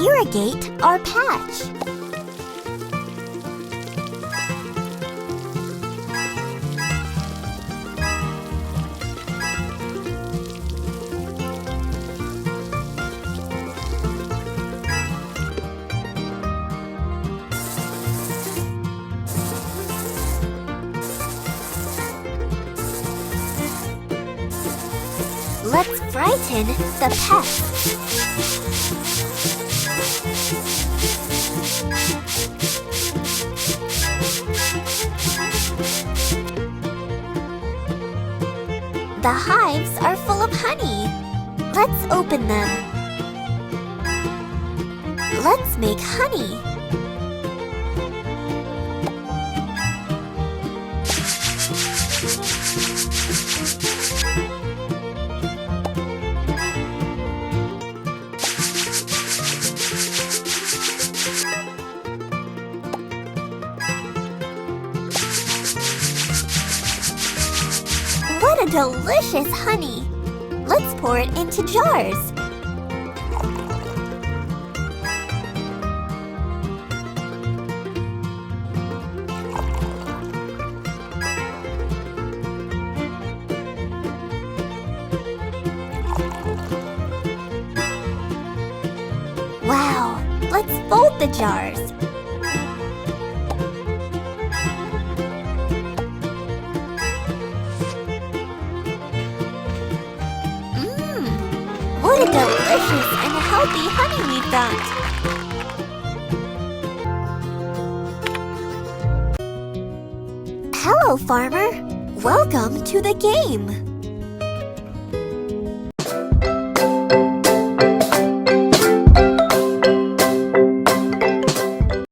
irrigate our patch. Let's frighten the pests. The hives are full of honey. Let's open them. Let's make honey. What a delicious honey! Let's pour it into jars. Wow! Let's fold the jars. What a delicious and healthy honey we've got! Hello, farmer! Welcome to the game!